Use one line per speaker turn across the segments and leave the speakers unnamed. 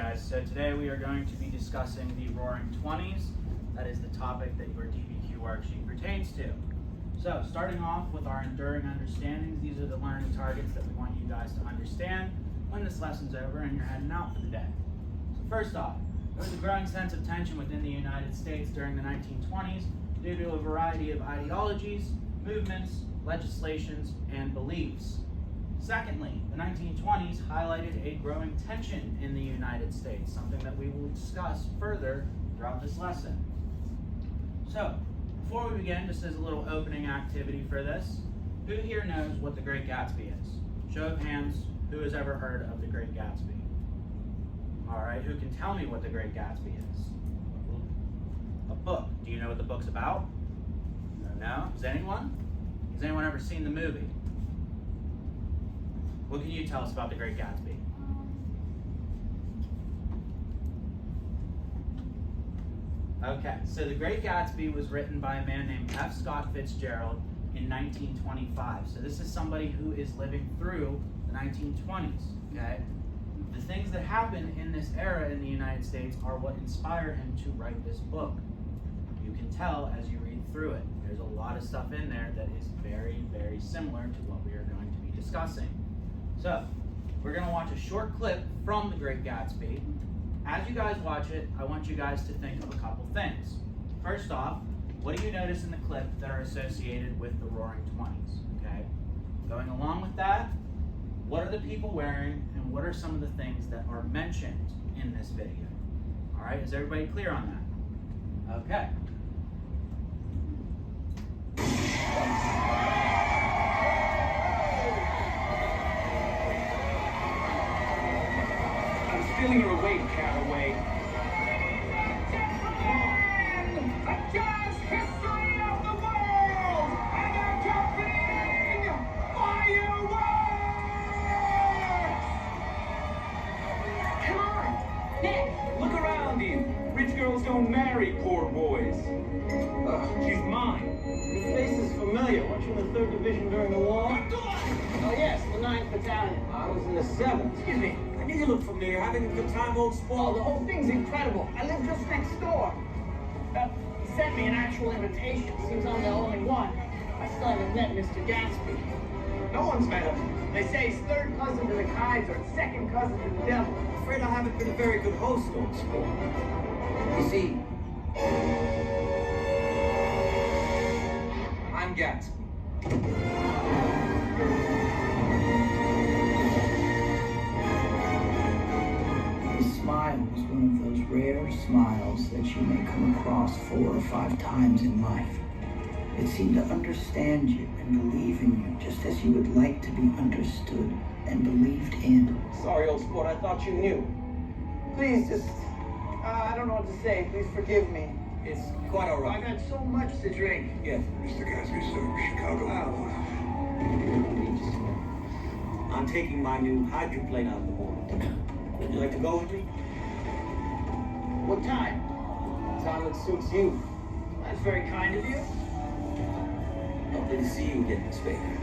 guys, so today we are going to be discussing the Roaring Twenties. That is the topic that your DBQ worksheet pertains to. So starting off with our enduring understandings, these are the learning targets that we want you guys to understand when this lesson's over and you're heading out for the day. So first off, there was a growing sense of tension within the United States during the 1920s due to a variety of ideologies, movements, legislations, and beliefs. Secondly, the 1920s highlighted a growing tension in the United States, something that we will discuss further throughout this lesson. So, before we begin, just as a little opening activity for this, who here knows what The Great Gatsby is? Show of hands, who has ever heard of The Great Gatsby? Alright, who can tell me what The Great Gatsby is? A book. Do you know what the book's about? No? Has anyone ever seen the movie? What can you tell us about The Great Gatsby? Okay, so The Great Gatsby was written by a man named F. Scott Fitzgerald in 1925. So this is somebody who is living through the 1920s, okay? The things that happen in this era in the United States are what inspire him to write this book. You can tell as you read through it. There's a lot of stuff in there that is very, very similar to what we are going to be discussing. So, we're going to watch a short clip from The Great Gatsby. As you guys watch it, I want you guys to think of a couple things. First off, what do you notice in the clip that are associated with the Roaring Twenties? Okay. Going along with that, what are the people wearing and what are some of the things that are mentioned in this video? All right, is everybody clear on that? Okay.
Stealing her away, Caraway.
A jazz history of the world! And they're jumping fireworks!
Come on, Nick, look around you. Rich girls don't marry poor boys. She's mine.
Your face is familiar. Weren't you in the 3rd Division during the war? Oh yes, the 9th Battalion. I was in the 7th.
Excuse me, I knew you looked familiar. Having a good time, old
Oh,
sport?
the whole thing's incredible. I live just next door. He sent me an actual invitation. Seems I'm the only one. I still haven't met Mr. Gatsby. No one's met him. They say he's 3rd cousin to the Kaiser and 2nd cousin to the devil.
I'm afraid I haven't been a very good host, old sport. You see, I'm Gatsby.
His smile was one of those rare smiles that you may come across 4 or 5 times in life. It seemed to understand you and believe in you just as you would like to be understood and believed in.
Sorry, old sport. I thought you knew. Please, just... I don't know what to say. Please forgive me.
It's quite all
I've
right.
had so much to drink.
Yes.
Mr. Gatsby, sir, Chicago.
I'm taking my new hydroplane out of the water. Would you like to go with me?
What time?
Time that suits you.
That's very kind of you.
Lovely to see you again, Miss Baker.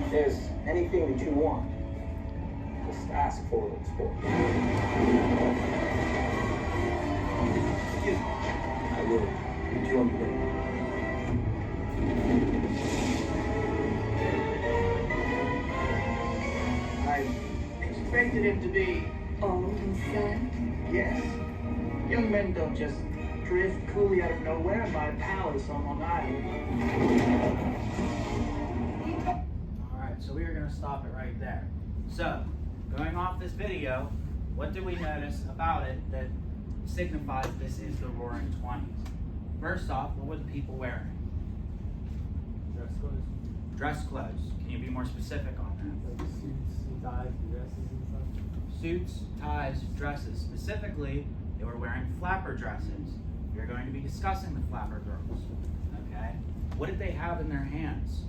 If there's anything that you want, just ask for it, sport.
Excuse me. I will meet you on the way.
I expected him to be,
Old and sad?
yes. Young men don't just drift coolly out of nowhere and buy a palace on Long Island.
Alright, so we are going to stop it right there. So, going off this video, what did we notice about it that signifies this is the Roaring Twenties? First off, what were the people wearing?
Dress clothes,
Dress clothes. Can you be more specific on that?
like suits and ties and dresses and stuff.
Suits, ties, dresses. Specifically, they were wearing flapper dresses. We're going to be discussing the flapper girls. Okay? What did they have in their hands?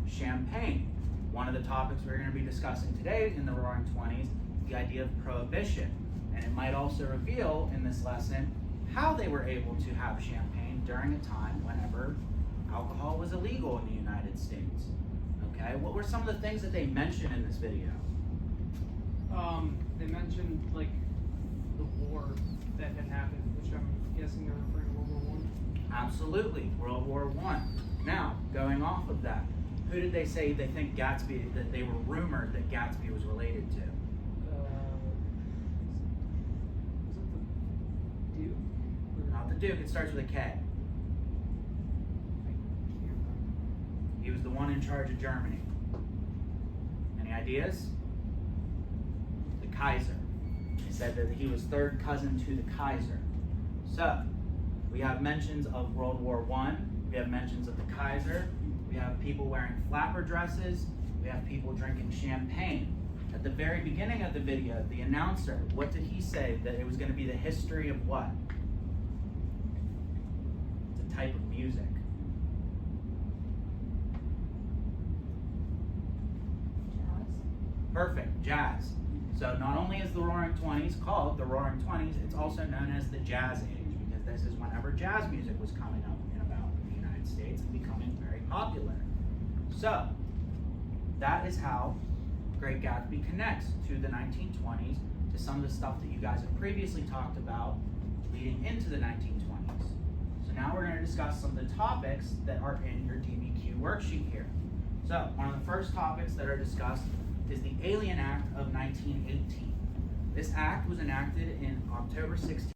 Champagne. One of the topics we're going to be discussing today in the Roaring Twenties, the idea of prohibition. And it might also reveal in this lesson how they were able to have champagne during a time whenever alcohol was illegal in the United States. Okay? Okay, what were some of the things that they mentioned in this video?
They mentioned like the war that had happened, which I'm guessing they're referring to World War I.
Absolutely, World War I. Now, going off of that, who did they say they think Gatsby, that they were rumored that Gatsby was related to?
Was it the Duke? Or,
Not the Duke, it starts with a K.
I can't remember.
He was the one in charge of Germany. Any ideas? The Kaiser. They said that he was third cousin to the Kaiser. So, we have mentions of World War I, we have mentions of the Kaiser, we have people wearing flapper dresses, we have people drinking champagne. At the very beginning of the video, the announcer, what did he say? That it was going to be the history of what? It's a type of music. Perfect, jazz. So not only is the Roaring Twenties called the Roaring Twenties, it's also known as the Jazz Age, because this is whenever jazz music was coming up and about in the United States and becoming very popular. So that is how Great Gatsby connects to the 1920s, to some of the stuff that you guys have previously talked about leading into the 1920s. So now we're going to discuss some of the topics that are in your DBQ worksheet here. So one of the first topics that are discussed is the Alien Act of 1918. This act was enacted in October 16,